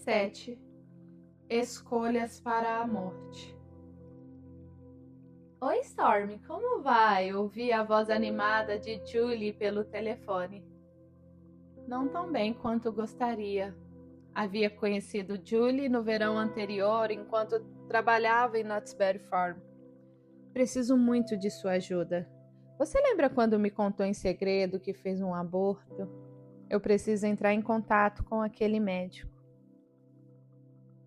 17 Escolhas para a morte. Oi, Storm, como vai? Ouvi a voz animada de Julie pelo telefone. Não tão bem quanto gostaria. Havia conhecido Julie no verão anterior enquanto trabalhava em Knott's Berry Farm. Preciso muito de sua ajuda. Você lembra quando me contou em segredo que fez um aborto? Eu preciso entrar em contato com aquele médico.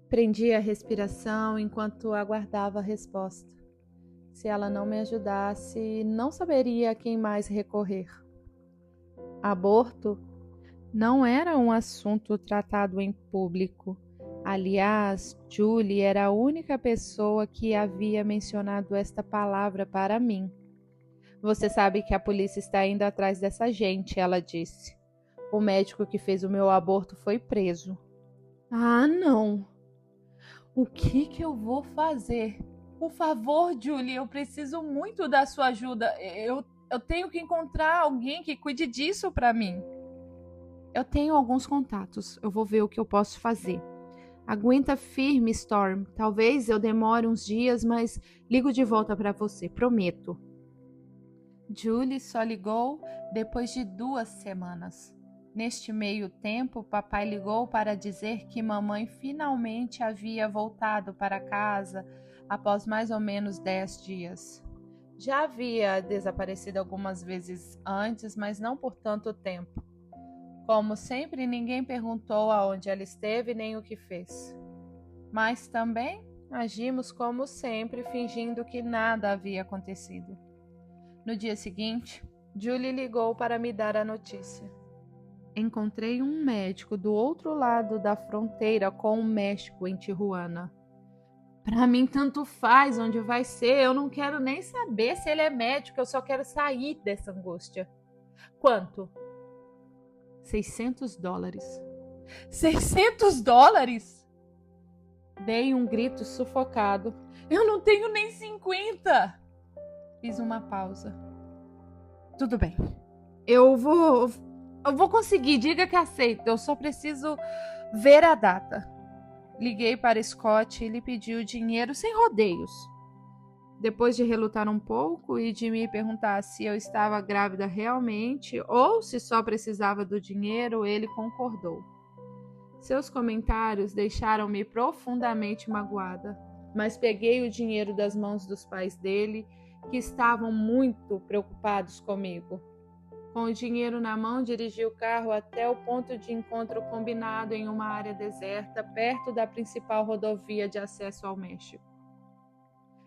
Prendi a respiração enquanto aguardava a resposta. Se ela não me ajudasse, não saberia a quem mais recorrer. Aborto não era um assunto tratado em público. Aliás, Julie era a única pessoa que havia mencionado esta palavra para mim. Você sabe que a polícia está indo atrás dessa gente, ela disse. O médico que fez o meu aborto foi preso. Ah, não! O que eu vou fazer? Por favor, Julie, eu preciso muito da sua ajuda. Eu tenho que encontrar alguém que cuide disso para mim. Eu tenho alguns contatos. Eu vou ver o que eu posso fazer. Aguenta firme, Storm. Talvez eu demore uns dias, mas ligo de volta para você, prometo. Julie só ligou depois de 2 semanas. Neste meio tempo, papai ligou para dizer que mamãe finalmente havia voltado para casa após mais ou menos 10 dias. Já havia desaparecido algumas vezes antes, mas não por tanto tempo. Como sempre, ninguém perguntou aonde ela esteve nem o que fez. Mas também agimos como sempre, fingindo que nada havia acontecido. No dia seguinte, Julie ligou para me dar a notícia. Encontrei um médico do outro lado da fronteira com o México, em Tijuana. Para mim, tanto faz onde vai ser. Eu não quero nem saber se ele é médico. Eu só quero sair dessa angústia. Quanto? $600. $600? Dei um grito sufocado. Eu não tenho nem 50. Fiz uma pausa. Tudo bem. Eu vou conseguir. Diga que aceito. Eu só preciso ver a data. Liguei para Scott e lhe pedi o dinheiro sem rodeios. Depois de relutar um pouco e de me perguntar se eu estava grávida realmente ou se só precisava do dinheiro, ele concordou. Seus comentários deixaram-me profundamente magoada, mas peguei o dinheiro das mãos dos pais dele, que estavam muito preocupados comigo. Com o dinheiro na mão, dirigi o carro até o ponto de encontro combinado em uma área deserta, perto da principal rodovia de acesso ao México.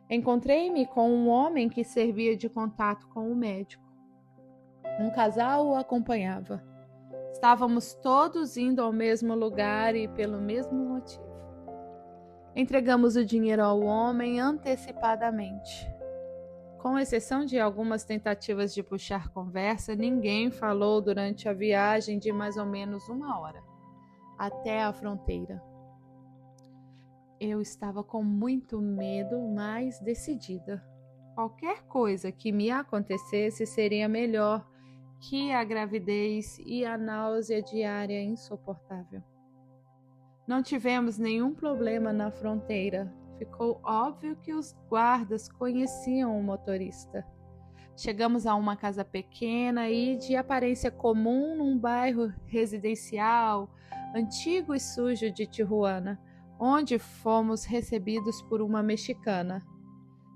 Encontrei-me com um homem que servia de contato com o médico. Um casal o acompanhava. Estávamos todos indo ao mesmo lugar e pelo mesmo motivo. Entregamos o dinheiro ao homem antecipadamente. Com exceção de algumas tentativas de puxar conversa, ninguém falou durante a viagem de mais ou menos 1 hora, até a fronteira. Eu estava com muito medo, mas decidida. Qualquer coisa que me acontecesse seria melhor que a gravidez e a náusea diária insuportável. Não tivemos nenhum problema na fronteira. Ficou óbvio que os guardas conheciam o motorista. Chegamos a uma casa pequena e de aparência comum num bairro residencial, antigo e sujo de Tijuana, onde fomos recebidos por uma mexicana.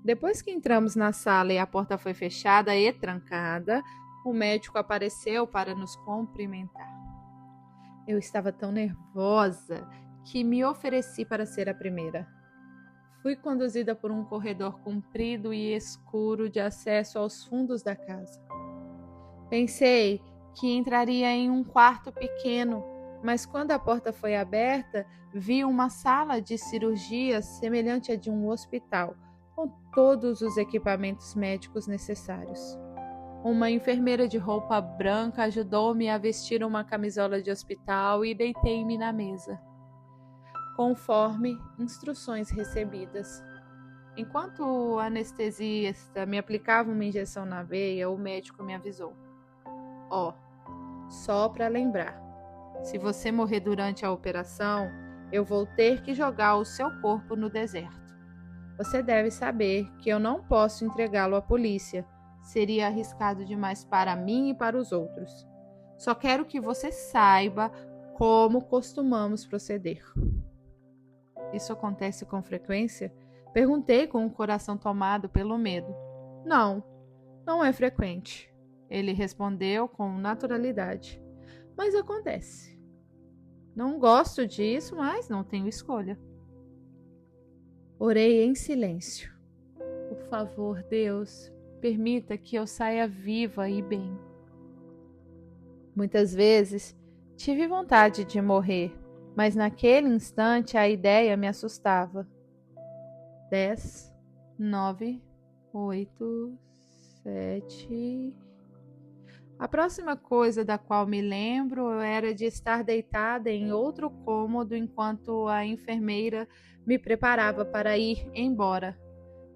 Depois que entramos na sala e a porta foi fechada e trancada, o médico apareceu para nos cumprimentar. Eu estava tão nervosa que me ofereci para ser a primeira. Fui conduzida por um corredor comprido e escuro de acesso aos fundos da casa. Pensei que entraria em um quarto pequeno, mas quando a porta foi aberta, vi uma sala de cirurgia semelhante à de um hospital, com todos os equipamentos médicos necessários. Uma enfermeira de roupa branca ajudou-me a vestir uma camisola de hospital e deitei-me na mesa, conforme instruções recebidas. Enquanto o anestesista me aplicava uma injeção na veia, o médico me avisou. Só para lembrar, se você morrer durante a operação, Eu vou ter que jogar o seu corpo no deserto. Você deve saber que eu não posso entregá-lo à polícia. Seria arriscado demais para mim e para os outros. Só quero que você saiba como costumamos proceder. Isso acontece com frequência? Perguntei com o coração tomado pelo medo. Não, não é frequente. Ele respondeu com naturalidade. Mas acontece. Não gosto disso, mas não tenho escolha. Orei em silêncio. Por favor, Deus, permita que eu saia viva e bem. Muitas vezes tive vontade de morrer, mas naquele instante a ideia me assustava. 10, 9, 8, 7. A próxima coisa da qual me lembro era de estar deitada em outro cômodo enquanto a enfermeira me preparava para ir embora.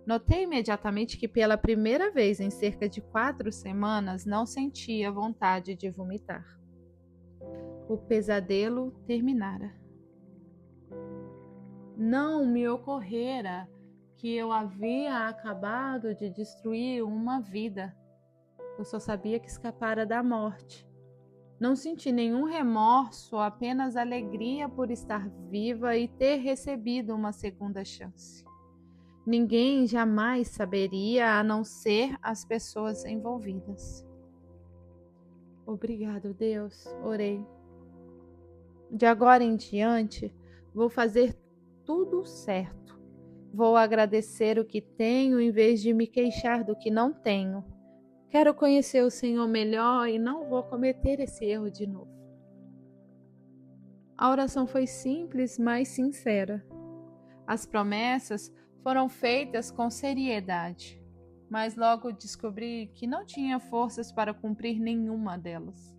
Notei imediatamente que pela primeira vez em cerca de 4 semanas não sentia vontade de vomitar. O pesadelo terminara. Não me ocorrera que eu havia acabado de destruir uma vida. Eu só sabia que escapara da morte. Não senti nenhum remorso, apenas alegria por estar viva e ter recebido uma segunda chance. Ninguém jamais saberia, a não ser as pessoas envolvidas. Obrigado, Deus, orei. De agora em diante, vou fazer tudo certo. Vou agradecer o que tenho em vez de me queixar do que não tenho. Quero conhecer o Senhor melhor e não vou cometer esse erro de novo. A oração foi simples, mas sincera. As promessas foram feitas com seriedade, mas logo descobri que não tinha forças para cumprir nenhuma delas.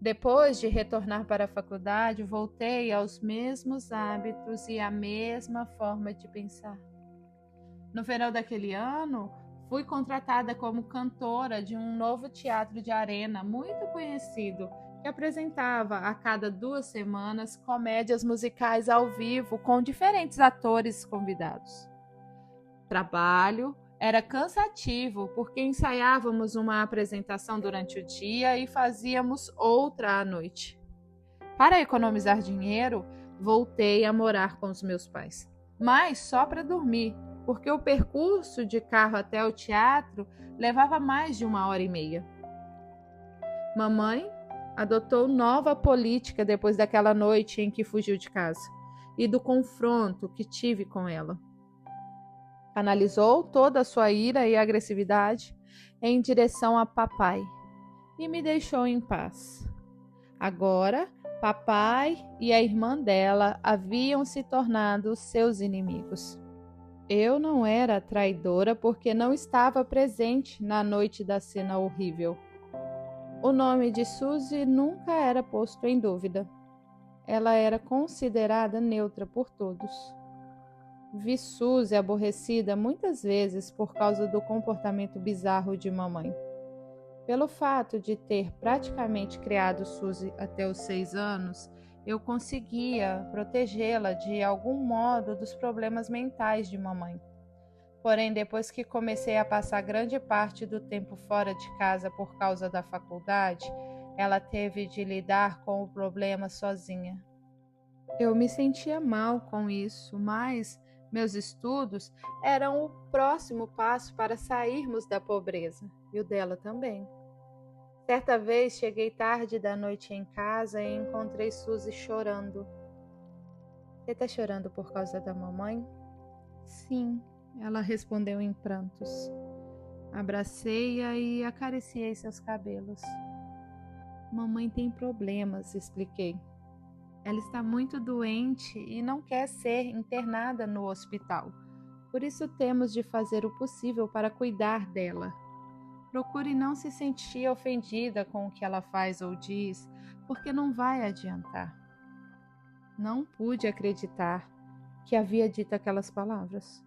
Depois de retornar para a faculdade, voltei aos mesmos hábitos e à mesma forma de pensar. No verão daquele ano, fui contratada como cantora de um novo teatro de arena muito conhecido, que apresentava a cada 2 semanas comédias musicais ao vivo com diferentes atores convidados. O trabalho era cansativo porque ensaiávamos uma apresentação durante o dia e fazíamos outra à noite. Para economizar dinheiro, voltei a morar com os meus pais, mas só para dormir, porque o percurso de carro até o teatro levava mais de 1h30. Mamãe adotou nova política depois daquela noite em que fugiu de casa e do confronto que tive com ela. Canalizou toda a sua ira e agressividade em direção a papai e me deixou em paz. Agora, papai e a irmã dela haviam se tornado seus inimigos. Eu não era traidora porque não estava presente na noite da cena horrível. O nome de Suzy nunca era posto em dúvida. Ela era considerada neutra por todos. Vi Suzy aborrecida muitas vezes por causa do comportamento bizarro de mamãe. Pelo fato de ter praticamente criado Suzy até os 6 anos, eu conseguia protegê-la de algum modo dos problemas mentais de mamãe. Porém, depois que comecei a passar grande parte do tempo fora de casa por causa da faculdade, ela teve de lidar com o problema sozinha. Eu me sentia mal com isso, mas meus estudos eram o próximo passo para sairmos da pobreza, e o dela também. Certa vez cheguei tarde da noite em casa e encontrei Suzy chorando. Você está chorando por causa da mamãe? Sim, ela respondeu em prantos. Abracei-a e acariciei seus cabelos. Mamãe tem problemas, expliquei. Ela está muito doente e não quer ser internada no hospital. Por isso temos de fazer o possível para cuidar dela. Procure não se sentir ofendida com o que ela faz ou diz, porque não vai adiantar. Não pude acreditar que havia dito aquelas palavras.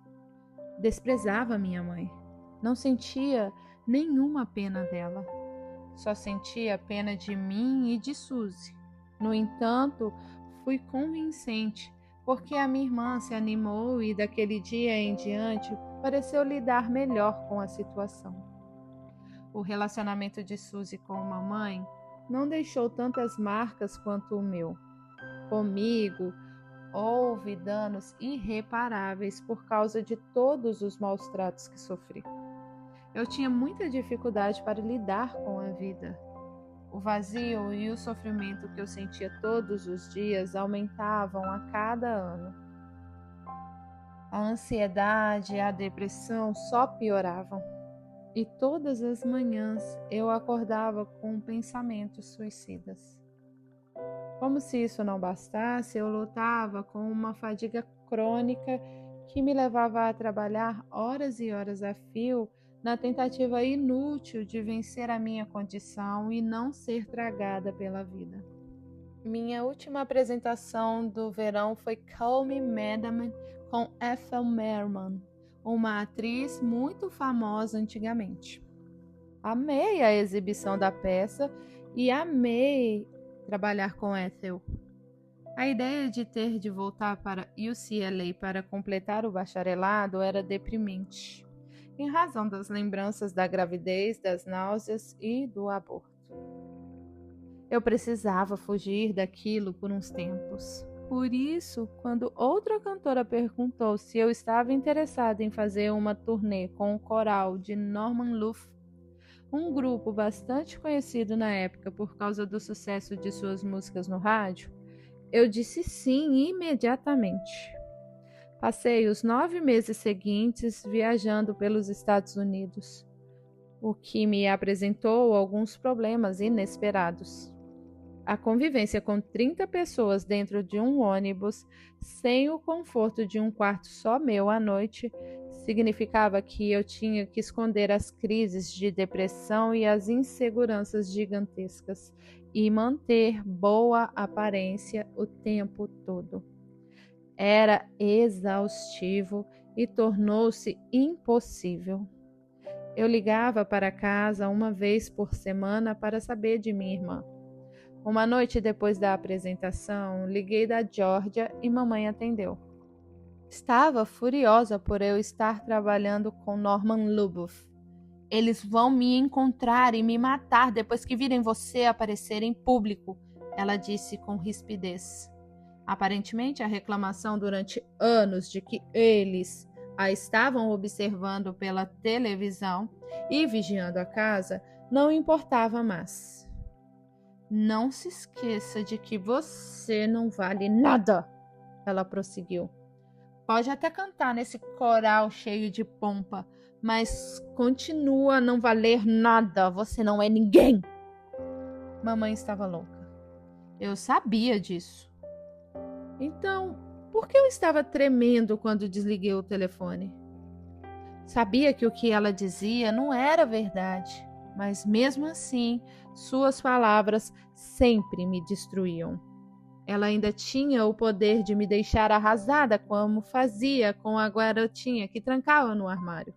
Desprezava minha mãe. Não sentia nenhuma pena dela. Só sentia pena de mim e de Suzy. No entanto, fui convincente, porque a minha irmã se animou e daquele dia em diante pareceu lidar melhor com a situação. O relacionamento de Suzy com a mamãe não deixou tantas marcas quanto o meu. Comigo, houve danos irreparáveis por causa de todos os maus tratos que sofri. Eu tinha muita dificuldade para lidar com a vida. O vazio e o sofrimento que eu sentia todos os dias aumentavam a cada ano. A ansiedade e a depressão só pioravam. E todas as manhãs eu acordava com pensamentos suicidas. Como se isso não bastasse, eu lutava com uma fadiga crônica que me levava a trabalhar horas e horas a fio na tentativa inútil de vencer a minha condição e não ser tragada pela vida. Minha última apresentação do verão foi Call Me Madam com Ethel Merman, uma atriz muito famosa antigamente. Amei a exibição da peça e amei trabalhar com Ethel. A ideia de ter de voltar para UCLA para completar o bacharelado era deprimente, em razão das lembranças da gravidez, das náuseas e do aborto. Eu precisava fugir daquilo por uns tempos. Por isso, quando outra cantora perguntou se eu estava interessada em fazer uma turnê com o coral de Norman Luft, um grupo bastante conhecido na época por causa do sucesso de suas músicas no rádio, eu disse sim imediatamente. Passei os 9 meses seguintes viajando pelos Estados Unidos, o que me apresentou alguns problemas inesperados. A convivência com 30 pessoas dentro de um ônibus, sem o conforto de um quarto só meu à noite, significava que eu tinha que esconder as crises de depressão e as inseguranças gigantescas e manter boa aparência o tempo todo. Era exaustivo e tornou-se impossível. Eu ligava para casa uma vez por semana para saber de minha irmã. Uma noite depois da apresentação, liguei da Geórgia e mamãe atendeu. Estava furiosa por eu estar trabalhando com Norman Luboff. Eles vão me encontrar e me matar depois que virem você aparecer em público, ela disse com rispidez. Aparentemente, a reclamação durante anos de que eles a estavam observando pela televisão e vigiando a casa não importava mais. Não se esqueça de que você não vale nada, ela prosseguiu. Pode até cantar nesse coral cheio de pompa, mas continua a não valer nada, você não é ninguém. Mamãe estava louca. Eu sabia disso. Então, por que eu estava tremendo quando desliguei o telefone? Sabia que o que ela dizia não era verdade, mas mesmo assim, suas palavras sempre me destruíam. Ela ainda tinha o poder de me deixar arrasada, como fazia com a garotinha que trancava no armário.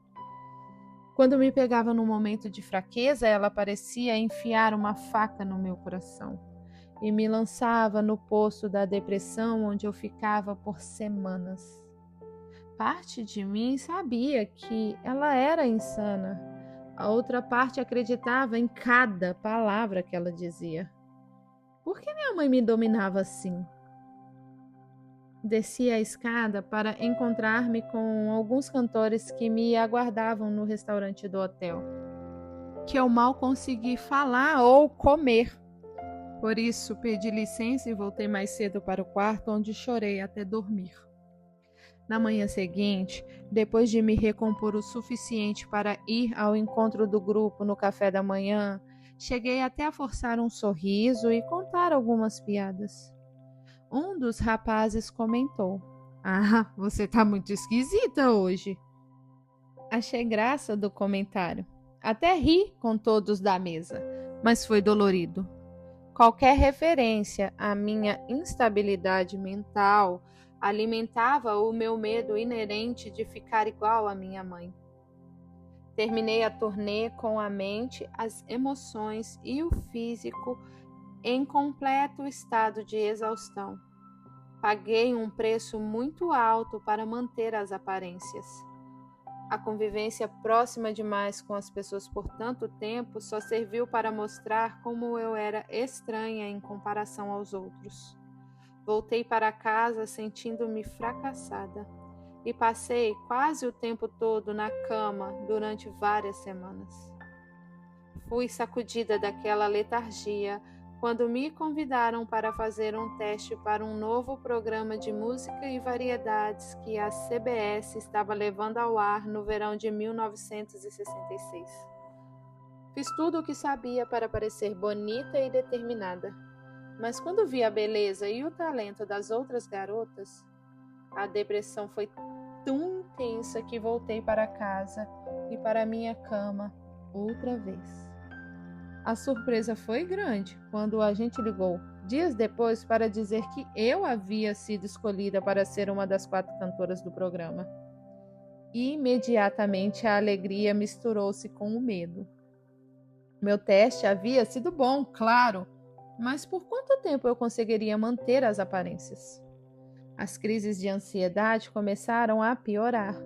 Quando me pegava num momento de fraqueza, ela parecia enfiar uma faca no meu coração e me lançava no poço da depressão, onde eu ficava por semanas. Parte de mim sabia que ela era insana. A outra parte acreditava em cada palavra que ela dizia. Por que minha mãe me dominava assim? Desci a escada para encontrar-me com alguns cantores que me aguardavam no restaurante do hotel, que eu mal consegui falar ou comer. Por isso, pedi licença e voltei mais cedo para o quarto, onde chorei até dormir. Na manhã seguinte, depois de me recompor o suficiente para ir ao encontro do grupo no café da manhã, cheguei até a forçar um sorriso e contar algumas piadas. Um dos rapazes comentou: "Ah, você tá muito esquisita hoje." Achei graça do comentário. Até ri com todos da mesa, mas foi dolorido. Qualquer referência à minha instabilidade mental alimentava o meu medo inerente de ficar igual à minha mãe. Terminei a turnê com a mente, as emoções e o físico em completo estado de exaustão. Paguei um preço muito alto para manter as aparências. A convivência próxima demais com as pessoas por tanto tempo só serviu para mostrar como eu era estranha em comparação aos outros. Voltei para casa sentindo-me fracassada e passei quase o tempo todo na cama durante várias semanas. Fui sacudida daquela letargia quando me convidaram para fazer um teste para um novo programa de música e variedades que a CBS estava levando ao ar no verão de 1966. Fiz tudo o que sabia para parecer bonita e determinada, mas quando vi a beleza e o talento das outras garotas, a depressão foi tão intensa que voltei para casa e para minha cama outra vez. A surpresa foi grande quando o agente ligou, dias depois, para dizer que eu havia sido escolhida para ser uma das 4 cantoras do programa. Imediatamente a alegria misturou-se com o medo. Meu teste havia sido bom, claro, mas por quanto tempo eu conseguiria manter as aparências? As crises de ansiedade começaram a piorar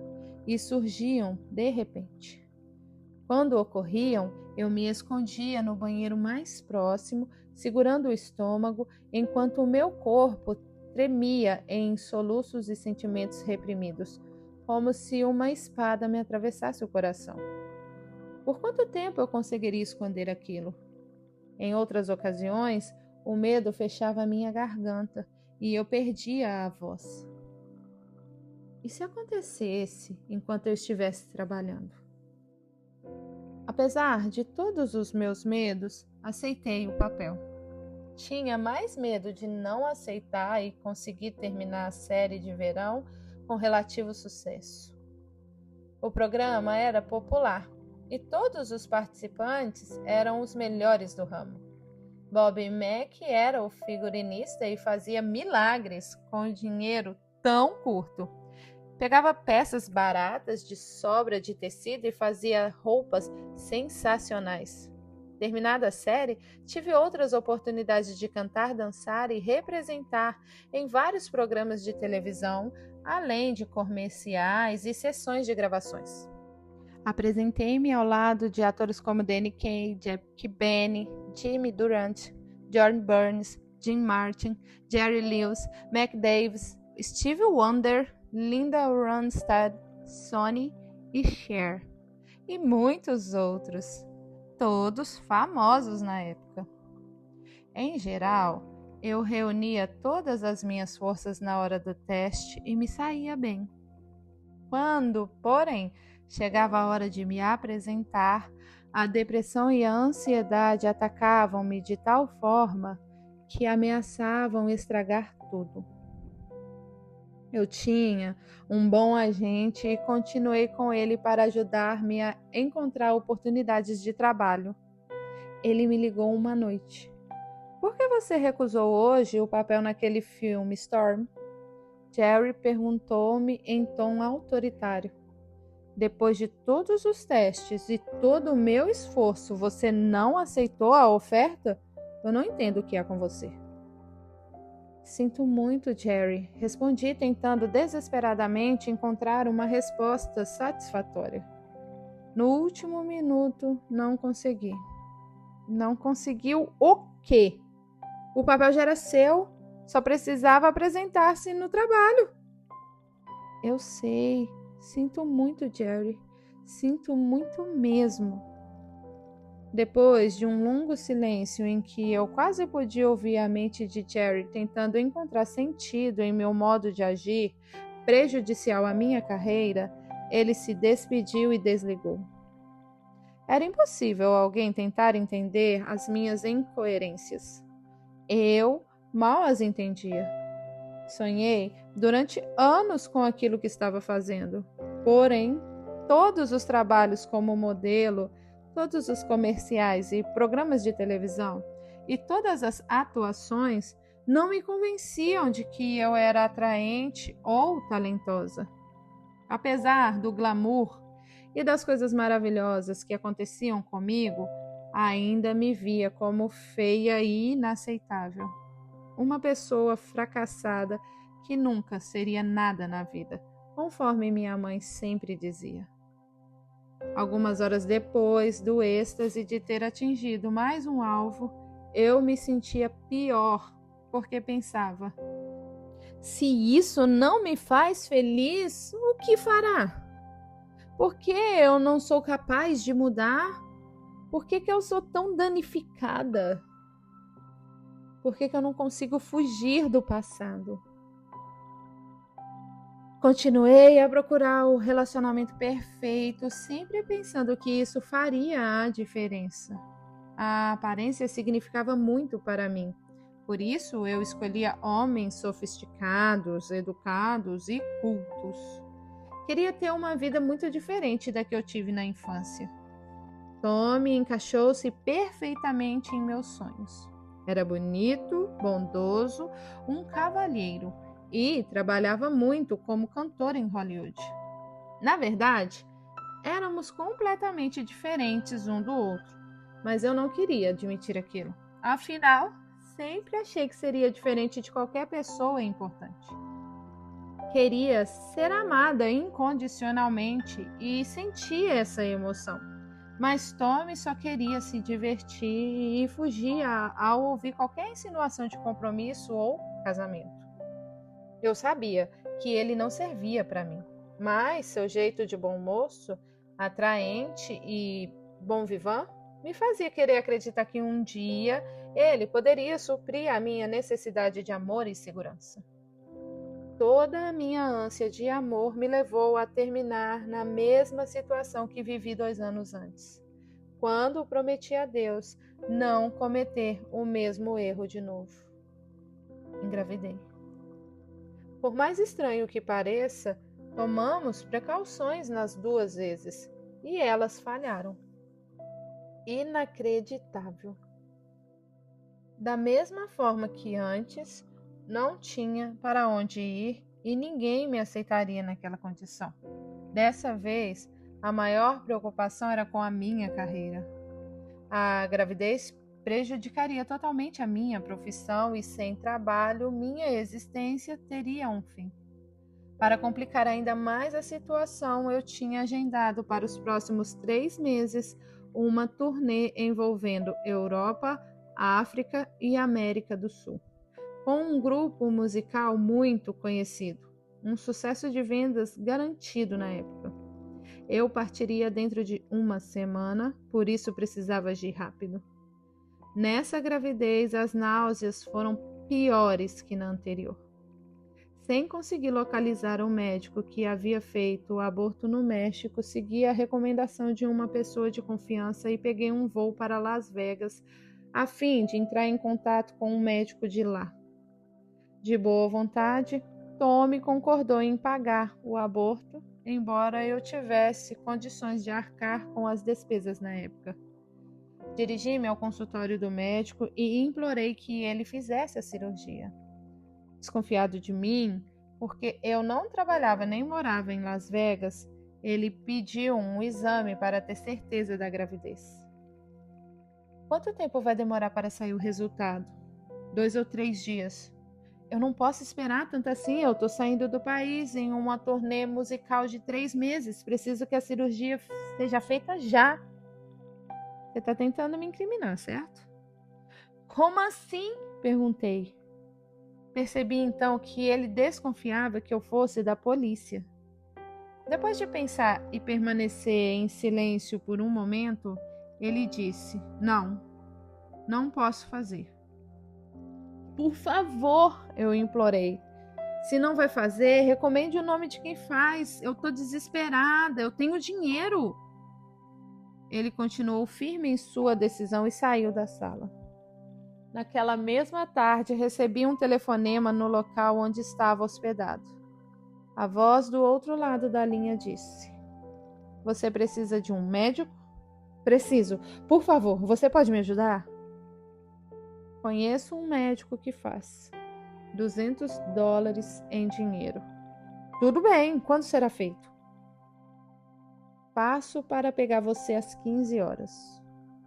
e surgiam de repente. Quando ocorriam, eu me escondia no banheiro mais próximo, segurando o estômago, enquanto o meu corpo tremia em soluços e sentimentos reprimidos, como se uma espada me atravessasse o coração. Por quanto tempo eu conseguiria esconder aquilo? Em outras ocasiões, o medo fechava a minha garganta e eu perdia a voz. E se acontecesse enquanto eu estivesse trabalhando? Apesar de todos os meus medos, aceitei o papel. Tinha mais medo de não aceitar e conseguir terminar a série de verão com relativo sucesso. O programa era popular e todos os participantes eram os melhores do ramo. Bob Mack era o figurinista e fazia milagres com dinheiro tão curto. Pegava peças baratas de sobra de tecido e fazia roupas sensacionais. Terminada a série, tive outras oportunidades de cantar, dançar e representar em vários programas de televisão, além de comerciais e sessões de gravações. Apresentei-me ao lado de atores como Danny Kaye, Jack Benny, Jimmy Durante, John Burns, Jim Martin, Jerry Lewis, Mac Davis, Stevie Wonder, Linda Ronstadt, Sonny e Cher, e muitos outros, todos famosos na época. Em geral, eu reunia todas as minhas forças na hora do teste e me saía bem. Quando, porém, chegava a hora de me apresentar, a depressão e a ansiedade atacavam-me de tal forma que ameaçavam estragar tudo. Eu tinha um bom agente e continuei com ele para ajudar-me a encontrar oportunidades de trabalho. Ele me ligou uma noite. Por que você recusou hoje o papel naquele filme, Storm? Jerry perguntou-me em tom autoritário. Depois de todos os testes e todo o meu esforço, você não aceitou a oferta? Eu não entendo o que é com você. Sinto muito, Jerry, respondi tentando desesperadamente encontrar uma resposta satisfatória. No último minuto, não consegui. Não conseguiu o quê? O papel já era seu, só precisava apresentar-se no trabalho. Eu sei, sinto muito, Jerry, sinto muito mesmo. Depois de um longo silêncio em que eu quase podia ouvir a mente de Jerry tentando encontrar sentido em meu modo de agir, prejudicial à minha carreira, ele se despediu e desligou. Era impossível alguém tentar entender as minhas incoerências. Eu mal as entendia. Sonhei durante anos com aquilo que estava fazendo. Porém, todos os trabalhos como modelo, todos os comerciais e programas de televisão e todas as atuações não me convenciam de que eu era atraente ou talentosa. Apesar do glamour e das coisas maravilhosas que aconteciam comigo, ainda me via como feia e inaceitável. Uma pessoa fracassada que nunca seria nada na vida, conforme minha mãe sempre dizia. Algumas horas depois do êxtase de ter atingido mais um alvo, eu me sentia pior, porque pensava: se isso não me faz feliz, o que fará? Por que eu não sou capaz de mudar? Por que eu sou tão danificada? Por que eu não consigo fugir do passado? Continuei a procurar o relacionamento perfeito, sempre pensando que isso faria a diferença. A aparência significava muito para mim. Por isso, eu escolhia homens sofisticados, educados e cultos. Queria ter uma vida muito diferente da que eu tive na infância. Tommy encaixou-se perfeitamente em meus sonhos. Era bonito, bondoso, um cavalheiro e trabalhava muito como cantor em Hollywood. Na verdade, éramos completamente diferentes um do outro, mas eu não queria admitir aquilo. Afinal, sempre achei que seria diferente de qualquer pessoa importante. Queria ser amada incondicionalmente e sentia essa emoção. Mas Tommy só queria se divertir e fugia ao ouvir qualquer insinuação de compromisso ou casamento. Eu sabia que ele não servia para mim, mas seu jeito de bom moço, atraente e bom vivant, me fazia querer acreditar que um dia ele poderia suprir a minha necessidade de amor e segurança. Toda a minha ânsia de amor me levou a terminar na mesma situação que vivi 2 anos antes, quando prometi a Deus não cometer o mesmo erro de novo. Engravidei. Por mais estranho que pareça, tomamos precauções nas 2 vezes e elas falharam. Inacreditável. Da mesma forma que antes, não tinha para onde ir e ninguém me aceitaria naquela condição. Dessa vez, a maior preocupação era com a minha carreira. A gravidez prejudicaria totalmente a minha profissão e, sem trabalho, minha existência teria um fim. Para complicar ainda mais a situação, eu tinha agendado para os próximos 3 meses uma turnê envolvendo Europa, África e América do Sul, com um grupo musical muito conhecido, um sucesso de vendas garantido na época. Eu partiria dentro de 1 semana, por isso precisava agir rápido. Nessa gravidez, as náuseas foram piores que na anterior. Sem conseguir localizar o médico que havia feito o aborto no México, segui a recomendação de uma pessoa de confiança e peguei um voo para Las Vegas, a fim de entrar em contato com um médico de lá. De boa vontade, Tommy concordou em pagar o aborto, embora eu tivesse condições de arcar com as despesas na época. Dirigi-me ao consultório do médico e implorei que ele fizesse a cirurgia. Desconfiado de mim, porque eu não trabalhava nem morava em Las Vegas, ele pediu um exame para ter certeza da gravidez. Quanto tempo vai demorar para sair o resultado? 2 ou 3 dias. Eu não posso esperar tanto assim, eu estou saindo do país em uma turnê musical de 3 meses. Preciso que a cirurgia seja feita já. Você está tentando me incriminar, certo? Como assim? Perguntei. Percebi então que ele desconfiava que eu fosse da polícia. Depois de pensar e permanecer em silêncio por um momento, ele disse: não posso fazer. Por favor, eu implorei. Se não vai fazer, recomende o nome de quem faz. Eu estou desesperada, eu tenho dinheiro. Ele continuou firme em sua decisão e saiu da sala. Naquela mesma tarde, recebi um telefonema no local onde estava hospedado. A voz do outro lado da linha disse: Você precisa de um médico? Preciso. Por favor, você pode me ajudar? Conheço um médico que faz. $200 em dinheiro. Tudo bem, quando será feito? Passo para pegar você às 15 horas.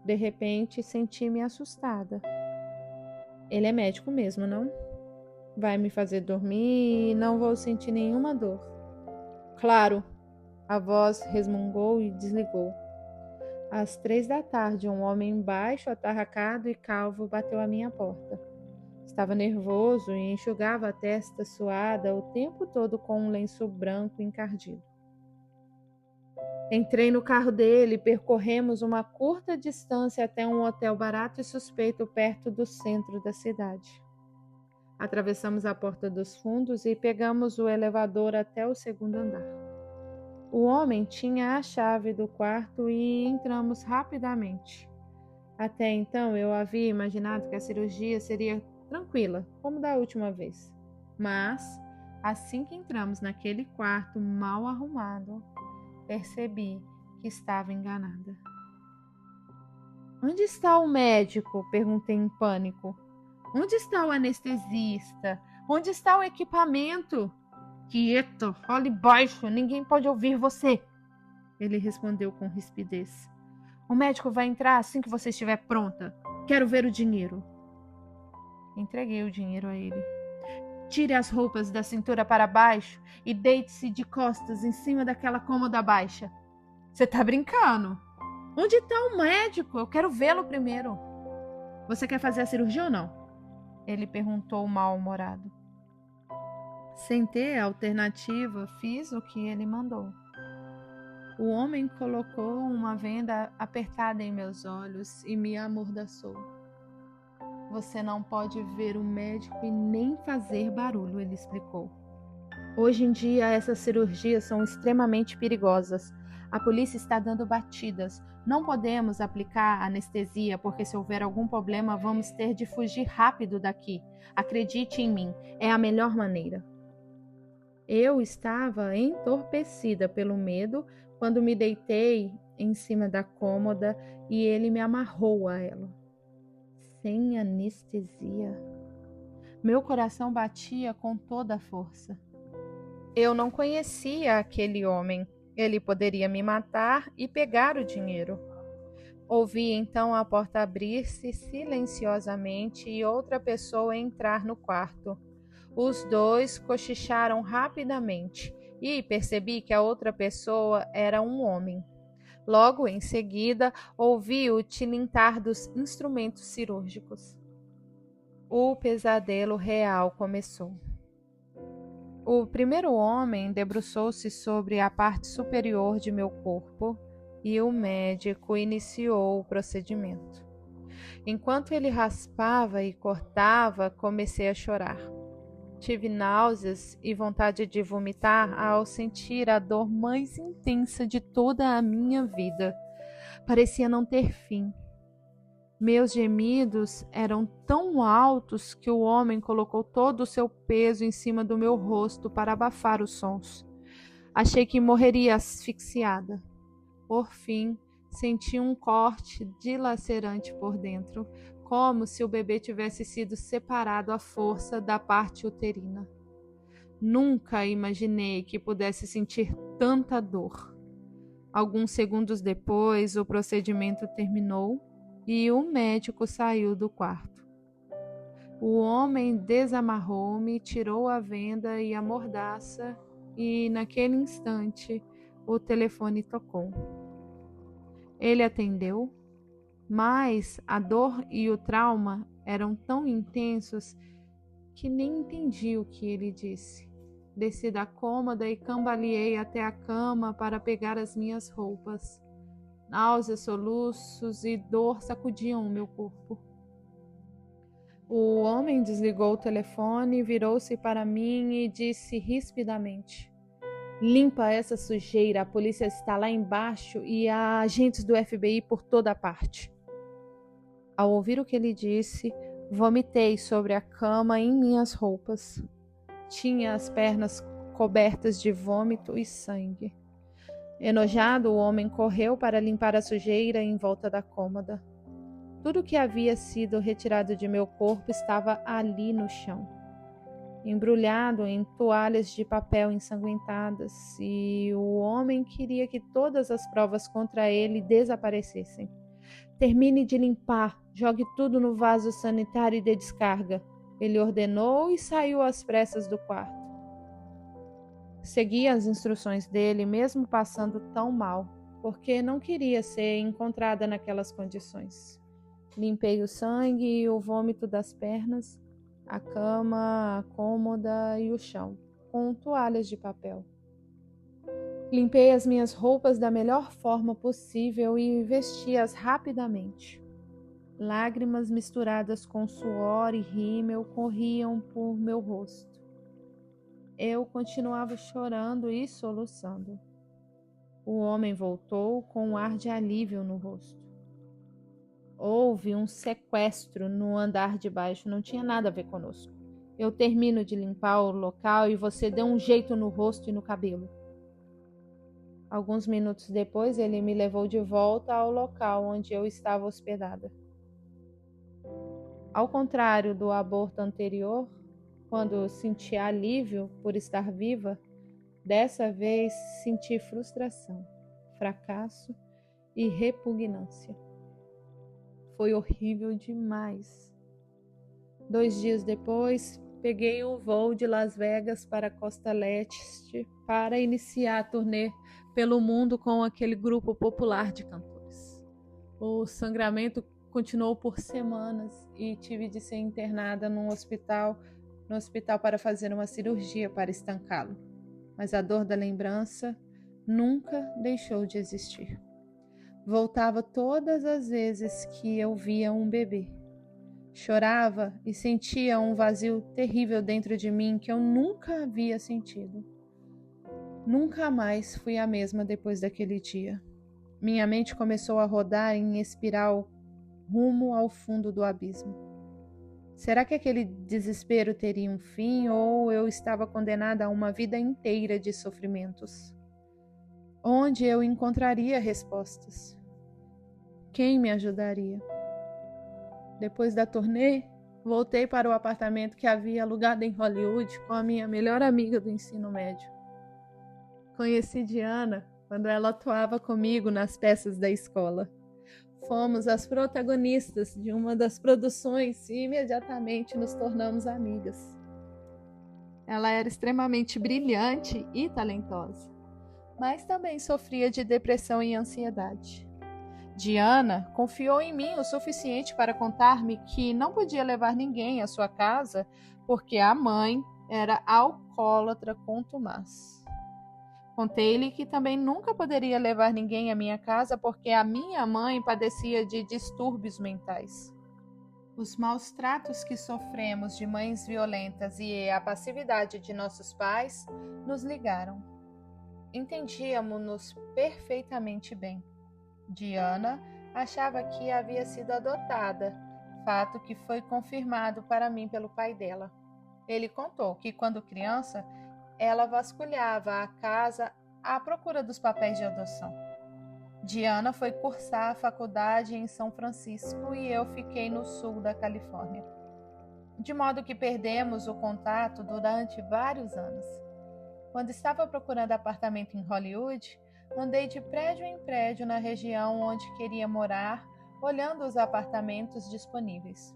De repente, senti-me assustada. Ele é médico mesmo, não? Vai me fazer dormir e não vou sentir nenhuma dor. Claro, a voz resmungou e desligou. Às 3 da tarde, um homem baixo, atarracado e calvo bateu à minha porta. Estava nervoso e enxugava a testa suada o tempo todo com um lenço branco encardido. Entrei no carro dele e percorremos uma curta distância até um hotel barato e suspeito perto do centro da cidade. Atravessamos a porta dos fundos e pegamos o elevador até o segundo andar. O homem tinha a chave do quarto e entramos rapidamente. Até então eu havia imaginado que a cirurgia seria tranquila, como da última vez. Mas, assim que entramos naquele quarto mal arrumado, percebi que estava enganada. Onde está o médico? Perguntei em pânico. Onde está o anestesista? Onde está o equipamento? Quieto, fale baixo, ninguém pode ouvir você. Ele respondeu com rispidez. O médico vai entrar assim que você estiver pronta. Quero ver o dinheiro. Entreguei o dinheiro a ele. Tire as roupas da cintura para baixo e deite-se de costas em cima daquela cômoda baixa. Você tá brincando? Onde está o médico? Eu quero vê-lo primeiro. Você quer fazer a cirurgia ou não? Ele perguntou mal-humorado. Sem ter alternativa, fiz o que ele mandou. O homem colocou uma venda apertada em meus olhos e me amordaçou. Você não pode ver o médico e nem fazer barulho, ele explicou. Hoje em dia, essas cirurgias são extremamente perigosas. A polícia está dando batidas. Não podemos aplicar anestesia, porque se houver algum problema, vamos ter de fugir rápido daqui. Acredite em mim, é a melhor maneira. Eu estava entorpecida pelo medo quando me deitei em cima da cômoda e ele me amarrou a ela. Sem anestesia. Meu coração batia com toda a força. Eu não conhecia aquele homem. Ele poderia me matar e pegar o dinheiro. Ouvi então a porta abrir-se silenciosamente e outra pessoa entrar no quarto. Os dois cochicharam rapidamente e percebi que a outra pessoa era um homem. Logo em seguida, ouvi o tilintar dos instrumentos cirúrgicos. O pesadelo real começou. O primeiro homem debruçou-se sobre a parte superior de meu corpo e o médico iniciou o procedimento. Enquanto ele raspava e cortava, comecei a chorar. Tive náuseas e vontade de vomitar ao sentir a dor mais intensa de toda a minha vida. Parecia não ter fim. Meus gemidos eram tão altos que o homem colocou todo o seu peso em cima do meu rosto para abafar os sons. Achei que morreria asfixiada. Por fim, senti um corte dilacerante por dentro, como se o bebê tivesse sido separado à força da parte uterina. Nunca imaginei que pudesse sentir tanta dor. Alguns segundos depois, o procedimento terminou e o médico saiu do quarto. O homem desamarrou-me, tirou a venda e a mordaça e, naquele instante, o telefone tocou. Ele atendeu, mas a dor e o trauma eram tão intensos que nem entendi o que ele disse. Desci da cômoda e cambaleei até a cama para pegar as minhas roupas. Náuseas, soluços e dor sacudiam o meu corpo. O homem desligou o telefone, virou-se para mim e disse rispidamente: Limpa essa sujeira, a polícia está lá embaixo e há agentes do FBI por toda parte. Ao ouvir o que ele disse, vomitei sobre a cama em minhas roupas. Tinha as pernas cobertas de vômito e sangue. Enojado, o homem correu para limpar a sujeira em volta da cômoda. Tudo que havia sido retirado de meu corpo estava ali no chão, embrulhado em toalhas de papel ensanguentadas, e o homem queria que todas as provas contra ele desaparecessem. Termine de limpar, jogue tudo no vaso sanitário e dê descarga. Ele ordenou e saiu às pressas do quarto. Segui as instruções dele, mesmo passando tão mal, porque não queria ser encontrada naquelas condições. Limpei o sangue e o vômito das pernas, a cama, a cômoda e o chão, com toalhas de papel. Limpei as minhas roupas da melhor forma possível e vesti-as rapidamente. Lágrimas misturadas com suor e rímel corriam por meu rosto. Eu continuava chorando e soluçando. O homem voltou com um ar de alívio no rosto. Houve um sequestro no andar de baixo, não tinha nada a ver conosco. Eu termino de limpar o local e você deu um jeito no rosto e no cabelo. Alguns minutos depois, ele me levou de volta ao local onde eu estava hospedada. Ao contrário do aborto anterior, quando senti alívio por estar viva, dessa vez senti frustração, fracasso e repugnância. Foi horrível demais. 2 dias depois, peguei um voo de Las Vegas para a Costa Leste para iniciar a turnê pelo mundo com aquele grupo popular de cantores. O sangramento continuou por semanas e tive de ser internada no hospital para fazer uma cirurgia para estancá-lo. Mas a dor da lembrança nunca deixou de existir. Voltava todas as vezes que eu via um bebê. Chorava e sentia um vazio terrível dentro de mim que eu nunca havia sentido. Nunca mais fui a mesma depois daquele dia. Minha mente começou a rodar em espiral rumo ao fundo do abismo. Será que aquele desespero teria um fim ou eu estava condenada a uma vida inteira de sofrimentos? Onde eu encontraria respostas? Quem me ajudaria? Depois da turnê, voltei para o apartamento que havia alugado em Hollywood com a minha melhor amiga do ensino médio. Conheci Diana quando ela atuava comigo nas peças da escola. Fomos as protagonistas de uma das produções e imediatamente nos tornamos amigas. Ela era extremamente brilhante e talentosa, mas também sofria de depressão e ansiedade. Diana confiou em mim o suficiente para contar-me que não podia levar ninguém à sua casa porque a mãe era alcoólatra contumaz. Contei-lhe que também nunca poderia levar ninguém à minha casa porque a minha mãe padecia de distúrbios mentais. Os maus tratos que sofremos de mães violentas e a passividade de nossos pais nos ligaram. Entendíamos-nos perfeitamente bem. Diana achava que havia sido adotada, fato que foi confirmado para mim pelo pai dela. Ele contou que, quando criança, ela vasculhava a casa à procura dos papéis de adoção. Diana foi cursar a faculdade em São Francisco e eu fiquei no sul da Califórnia. De modo que perdemos o contato durante vários anos. Quando estava procurando apartamento em Hollywood, andei de prédio em prédio na região onde queria morar, olhando os apartamentos disponíveis.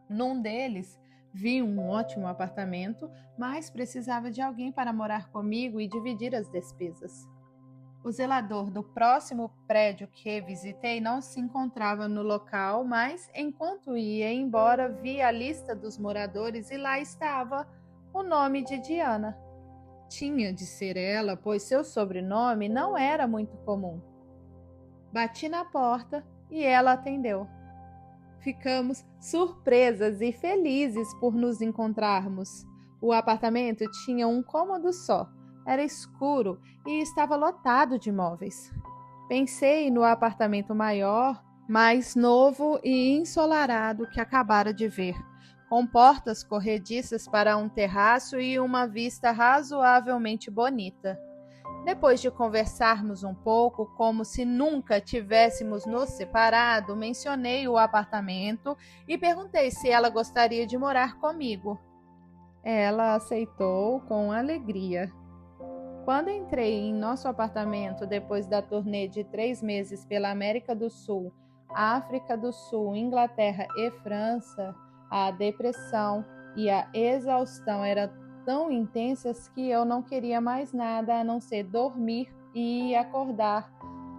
Num deles, vi um ótimo apartamento, mas precisava de alguém para morar comigo e dividir as despesas. O zelador do próximo prédio que visitei não se encontrava no local, mas enquanto ia embora, vi a lista dos moradores e lá estava o nome de Diana. Tinha de ser ela, pois seu sobrenome não era muito comum. Bati na porta e ela atendeu. Ficamos surpresas e felizes por nos encontrarmos. O apartamento tinha um cômodo só, era escuro e estava lotado de móveis. Pensei no apartamento maior, mais novo e ensolarado que acabara de ver, com portas corrediças para um terraço e uma vista razoavelmente bonita. Depois de conversarmos um pouco, como se nunca tivéssemos nos separado, mencionei o apartamento e perguntei se ela gostaria de morar comigo. Ela aceitou com alegria. Quando entrei em nosso apartamento depois da turnê de 3 meses pela América do Sul, África do Sul, Inglaterra e França, A depressão e a exaustão eram tão intensas que eu não queria mais nada a não ser dormir e acordar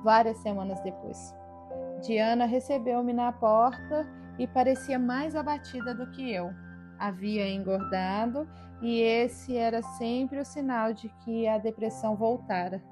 várias semanas depois. Diana recebeu-me na porta e parecia mais abatida do que eu. Havia engordado e esse era sempre o sinal de que a depressão voltara.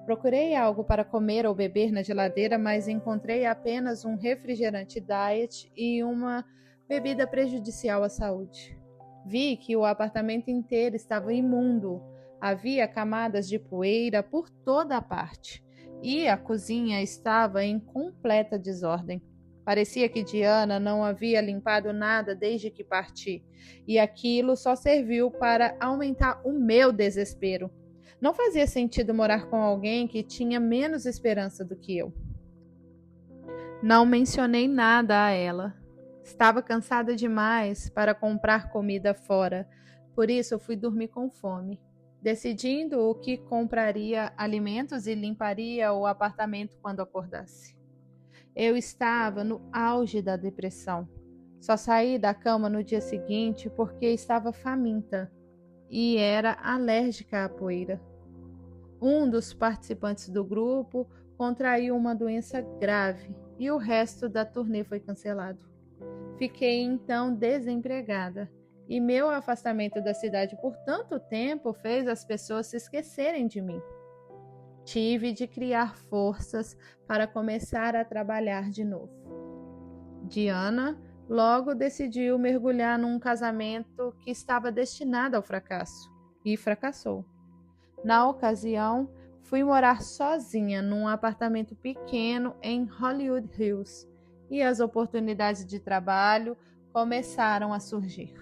Procurei algo para comer ou beber na geladeira, mas encontrei apenas um refrigerante diet e uma bebida prejudicial à saúde. Vi que o apartamento inteiro estava imundo. Havia camadas de poeira por toda a parte e a cozinha estava em completa desordem. Parecia que Diana não havia limpado nada desde que parti, e aquilo só serviu para aumentar o meu desespero. Não fazia sentido morar com alguém que tinha menos esperança do que eu. Não mencionei nada a ela. Estava cansada demais para comprar comida fora, por isso fui dormir com fome, decidindo o que compraria alimentos e limparia o apartamento quando acordasse. Eu estava no auge da depressão. Só saí da cama no dia seguinte porque estava faminta e era alérgica à poeira. Um dos participantes do grupo contraiu uma doença grave e o resto da turnê foi cancelado. Fiquei então desempregada e meu afastamento da cidade por tanto tempo fez as pessoas se esquecerem de mim. Tive de criar forças para começar a trabalhar de novo. Diana logo decidiu mergulhar num casamento que estava destinado ao fracasso e fracassou. Na ocasião, fui morar sozinha num apartamento pequeno em Hollywood Hills e as oportunidades de trabalho começaram a surgir.